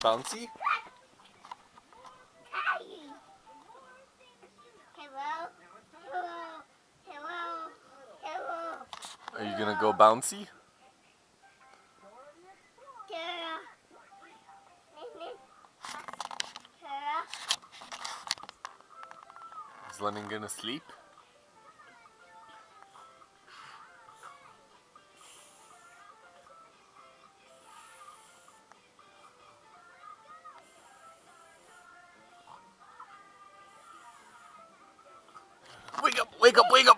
Bouncy? Hello, hello, hello, hello. Are you gonna go bouncy? Tara. Tara. Is Lennon gonna sleep? Wake up, wake up, wake up!